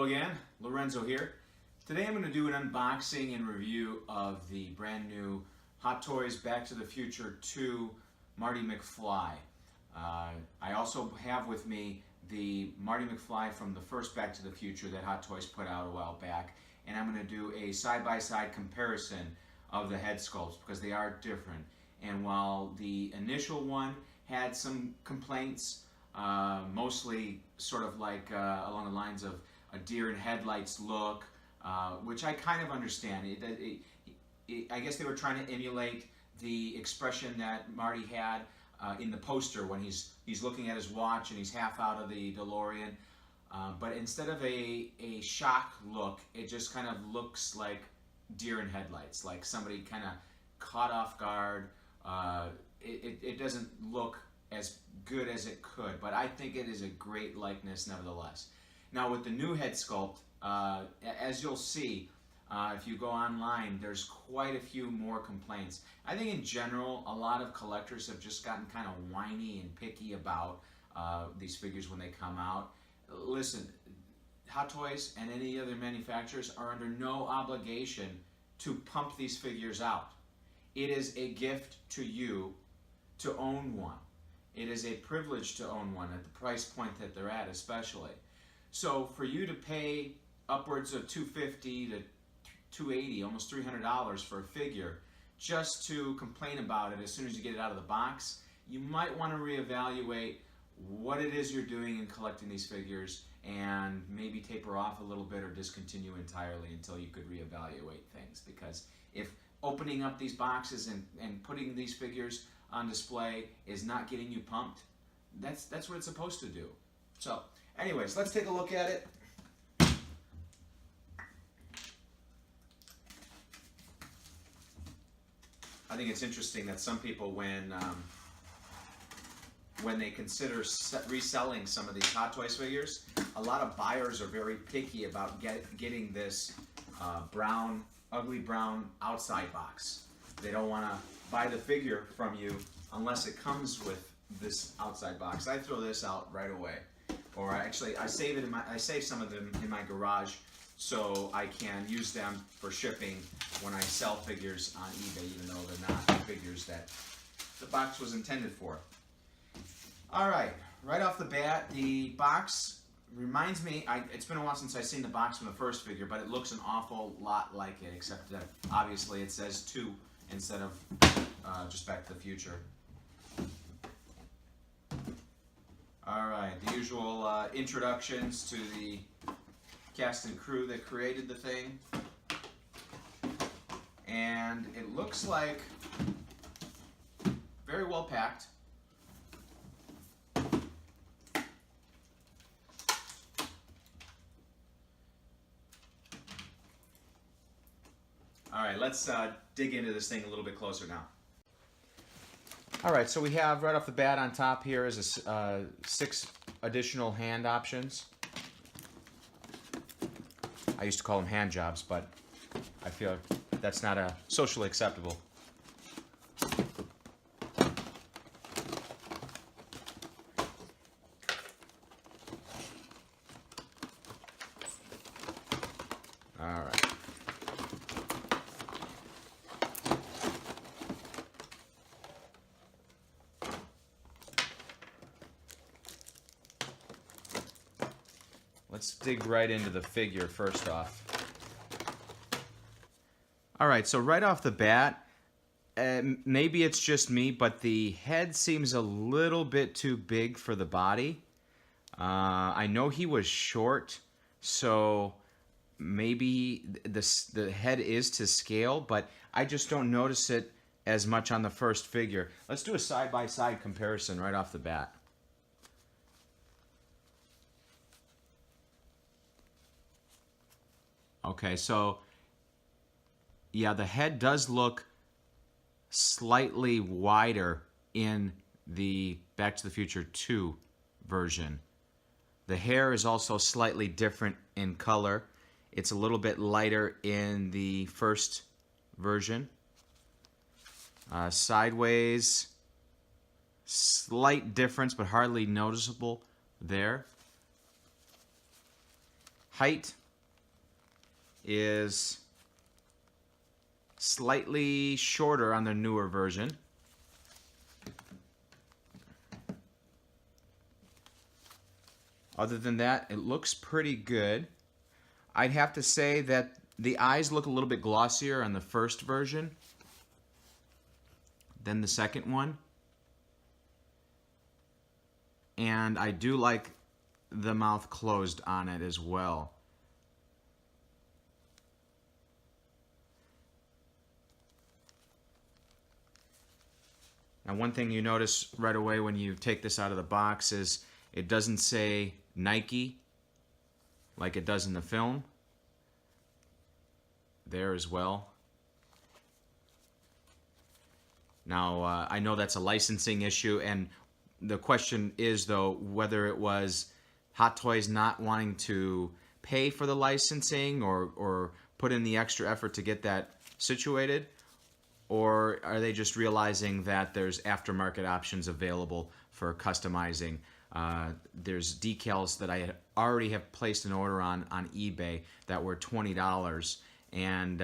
Hello again, Lorenzo here. Today I'm going to do an unboxing and review of the brand new Hot Toys Back to the Future II Marty McFly. I also have with me the Marty McFly from the first Back to the Future that Hot Toys put out a while back, and I'm going to do a side-by-side comparison of the head sculpts because they are different. And while the initial one had some complaints, mostly sort of like along the lines of a deer in headlights look, which I kind of understand. I guess they were trying to emulate the expression that Marty had in the poster when he's looking at his watch and he's half out of the DeLorean. But instead of a shock look, it just kind of looks like deer in headlights, like somebody kind of caught off guard. It doesn't look as good as it could, but I think it is a great likeness nevertheless. Now with the new head sculpt, as you'll see, if you go online, there's quite a few more complaints. I think in general, a lot of collectors have just gotten kind of whiny and picky about these figures when they come out. Listen, Hot Toys and any other manufacturers are under no obligation to pump these figures out. It is a gift to you to own one. It is a privilege to own one at the price point that they're at, especially. So for you to pay upwards of $250 to $280, almost $300 for a figure, just to complain about it as soon as you get it out of the box, you might want to reevaluate what it is you're doing in collecting these figures and maybe taper off a little bit or discontinue entirely until you could reevaluate things. Because if opening up these boxes and putting these figures on display is not getting you pumped, that's what it's supposed to do. So anyways, let's take a look at it. I think it's interesting that some people, when they consider reselling some of these Hot Toys figures, a lot of buyers are very picky about getting this brown, ugly brown outside box. They don't want to buy the figure from you unless it comes with this outside box. I throw this out right away, or actually I save some of them in my garage so I can use them for shipping when I sell figures on eBay, even though they're not the figures that the box was intended for. All right, right off the bat, the box reminds me, it's been a while since I've seen the box from the first figure, but it looks an awful lot like it, except that obviously it says 2 instead of just Back to the Future. All right, the usual introductions to the cast and crew that created the thing. And it looks like very well packed. All right, let's dig into this thing a little bit closer now. All right, so we have right off the bat on top here is 6 additional hand options. I used to call them hand jobs, but I feel that's not socially acceptable. All right. Let's dig right into the figure first off. All right, so right off the bat, maybe it's just me, but the head seems a little bit too big for the body. I know he was short, so maybe the head is to scale, but I just don't notice it as much on the first figure. Let's do a side-by-side comparison right off the bat. Okay, so yeah, the head does look slightly wider in the Back to the Future 2 version. The hair is also slightly different in color. It's a little bit lighter in the first version. Sideways, slight difference, but hardly noticeable there. height is slightly shorter on the newer version. Other than that, it looks pretty good. I'd have to say that the eyes look a little bit glossier on the first version than the second one. And I do like the mouth closed on it as well. Now, one thing you notice right away when you take this out of the box is it doesn't say Nike like it does in the film. There as well. Now, I know that's a licensing issue, and the question is, though, whether it was Hot Toys not wanting to pay for the licensing or put in the extra effort to get that situated, or are they just realizing that there's aftermarket options available for customizing? There's decals that I already have placed an order on eBay that were $20, and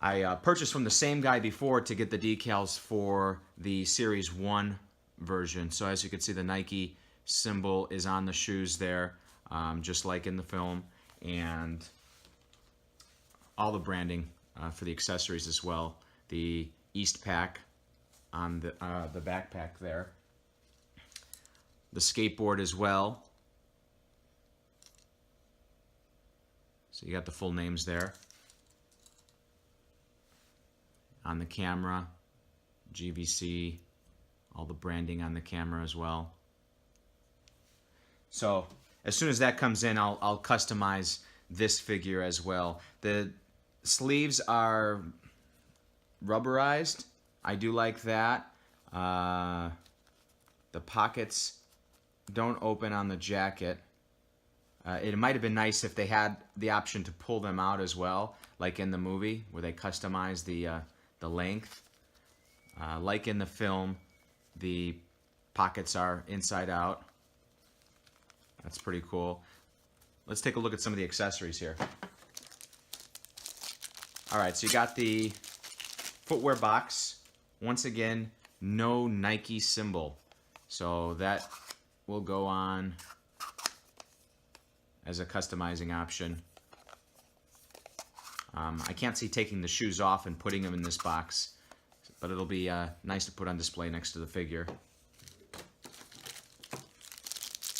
I purchased from the same guy before to get the decals for the Series 1 version. So as you can see, the Nike symbol is on the shoes there, just like in the film, and all the branding for the accessories as well. The East Pack on the backpack there. The skateboard as well. So you got the full names there. On the camera, GVC, all the branding on the camera as well. So as soon as that comes in, I'll customize this figure as well. The sleeves are rubberized. I do like that. The pockets don't open on the jacket. It might have been nice if they had the option to pull them out as well, like in the movie where they customize the length. Like in the film, the pockets are inside out. That's pretty cool. Let's take a look at some of the accessories here. Alright, so you got the footwear box. Once again, no Nike symbol. So that will go on as a customizing option. I can't see taking the shoes off and putting them in this box, but it'll be nice to put on display next to the figure.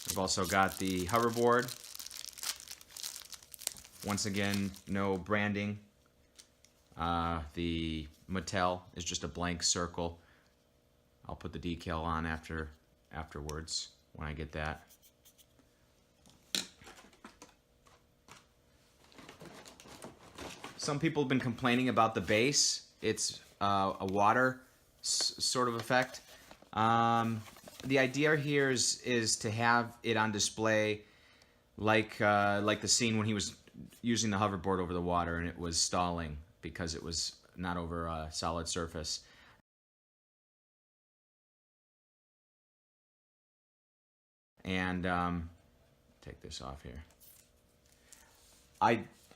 We've also got the hoverboard. Once again, no branding. The Mattel is just a blank circle. I'll put the decal on afterwards when I get that. Some people have been complaining about the base. It's a water sort of effect. The idea here is to have it on display like the scene when he was using the hoverboard over the water and it was stalling because it was not over a solid surface. And take this off here.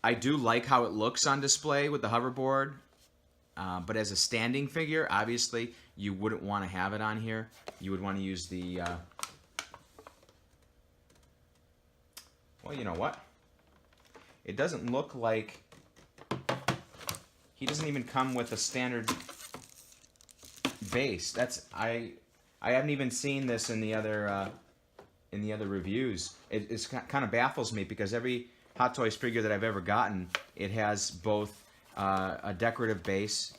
I do like how it looks on display with the hoverboard, but as a standing figure, obviously you wouldn't want to have it on here. You would want to use the well, you know what? It doesn't look like he doesn't even come with a standard base. That's I haven't even seen this in the other reviews. It kind of baffles me because every Hot Toys figure that I've ever gotten, it has both a decorative base,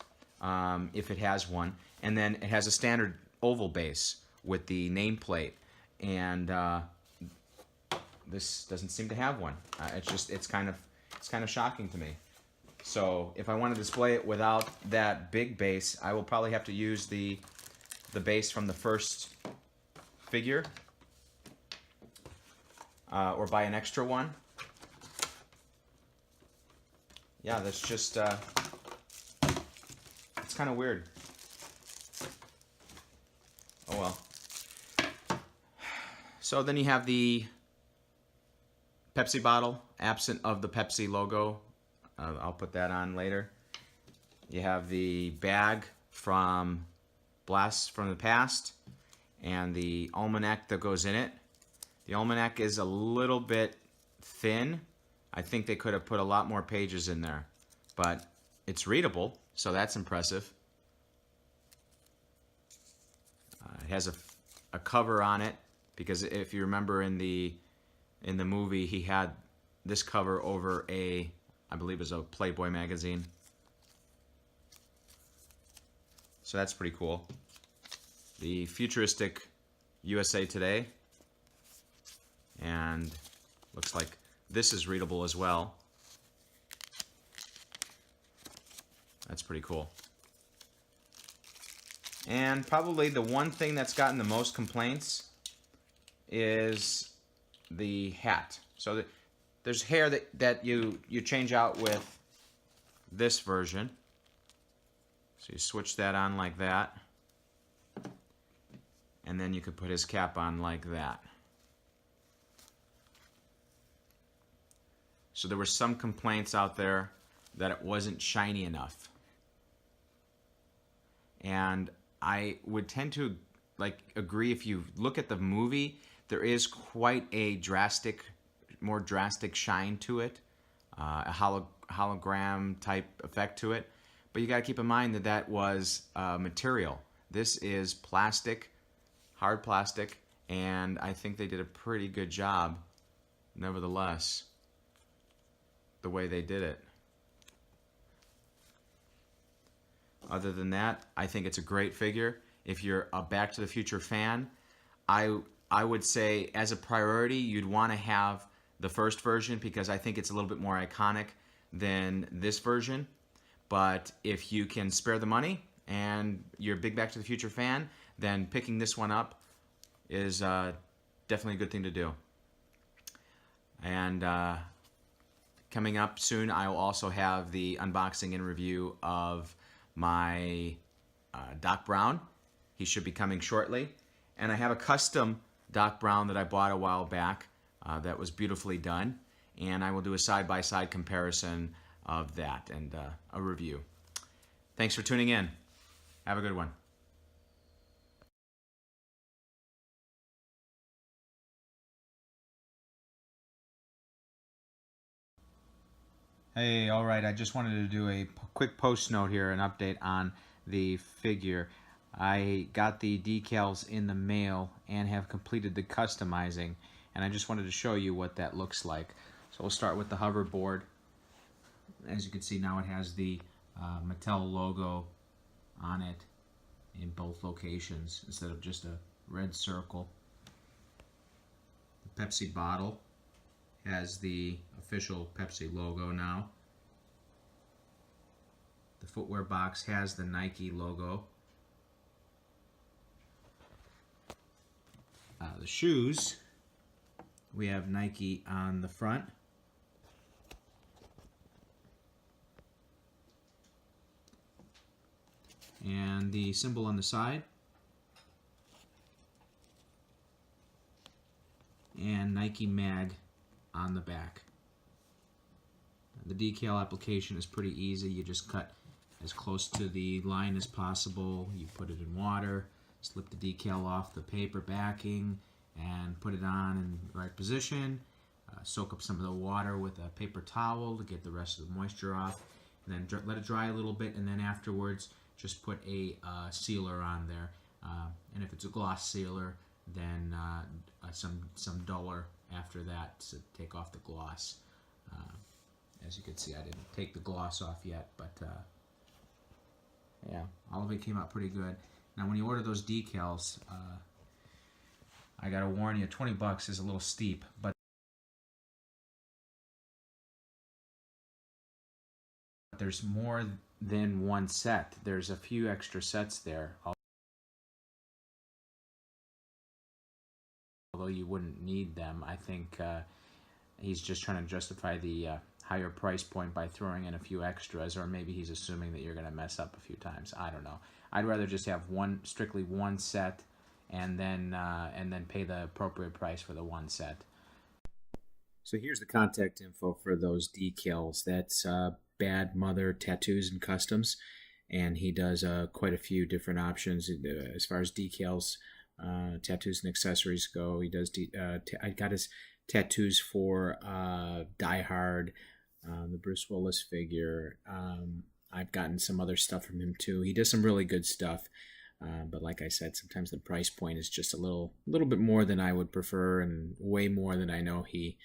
if it has one, and then it has a standard oval base with the nameplate. And this doesn't seem to have one. It's kind of shocking to me. So if I want to display it without that big base, I will probably have to use the base from the first figure, or buy an extra one. Yeah, that's just it's kind of weird. Oh well. So then you have the Pepsi bottle, absent of the Pepsi logo. I'll put that on later. You have the bag from Blast from the Past and the almanac that goes in it. The almanac is a little bit thin. I think they could have put a lot more pages in there, but it's readable, so that's impressive. It has a cover on it, because if you remember in the movie, he had this cover over I believe it was a Playboy magazine. So that's pretty cool. The futuristic USA Today, and looks like this is readable as well. That's pretty cool. And probably the one thing that's gotten the most complaints is the hat. So there's hair that you change out with this version. So you switch that on like that, and then you could put his cap on like that. So there were some complaints out there that it wasn't shiny enough. And I would tend to agree. If you look at the movie, there is quite a more drastic shine to it, a hologram type effect to it. But you got to keep in mind that was material. This is plastic, hard plastic, and I think they did a pretty good job, nevertheless, the way they did it. Other than that, I think it's a great figure. If you're a Back to the Future fan, I would say as a priority, you'd want to have the first version, because I think it's a little bit more iconic than this version. But if you can spare the money and you're a big Back to the Future fan, then picking this one up is definitely a good thing to do. And coming up soon, I will also have the unboxing and review of my Doc Brown. He should be coming shortly. And I have a custom Doc Brown that I bought a while back that was beautifully done. And I will do a side-by-side comparison of that and a review. Thanks for tuning in. Have a good one. Hey, all right, I just wanted to do a quick post note here, an update on the figure. I got the decals in the mail and have completed the customizing, and I just wanted to show you what that looks like. So we'll start with the hoverboard. As you can see now, it has the Mattel logo on it in both locations instead of just a red circle. The Pepsi bottle has the official Pepsi logo now. The footwear box has the Nike logo. The shoes, we have Nike on the front. And the symbol on the side. And Nike Mag on the back. The decal application is pretty easy. You just cut as close to the line as possible. You put it in water, slip the decal off the paper backing, and put it on in the right position. Soak up some of the water with a paper towel to get the rest of the moisture off, and then let it dry a little bit, and then afterwards just put a sealer on there. And if it's a gloss sealer, then some duller after that to take off the gloss. As you can see, I didn't take the gloss off yet, but yeah, all of it came out pretty good. Now when you order those decals, I gotta warn you, 20 bucks is a little steep, but there's more than one set. There's a few extra sets there, although you wouldn't need them. I think he's just trying to justify the higher price point by throwing in a few extras, or maybe he's assuming that you're going to mess up a few times. I don't know. I'd rather just have strictly one set, and then pay the appropriate price for the one set. So here's the contact info for those decals. That's Bad Mother Tattoos and Customs, and he does quite a few different options as far as decals, tattoos and accessories go. He does. I got his tattoos for Die Hard, the Bruce Willis figure. I've gotten some other stuff from him too. He does some really good stuff. But like I said, sometimes the price point is just a little bit more than I would prefer, and way more than I know he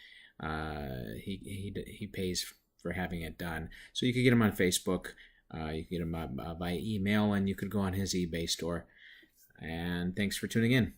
pays for having it done. So you could get him on Facebook, you can get him by email, and you could go on his eBay store. And thanks for tuning in.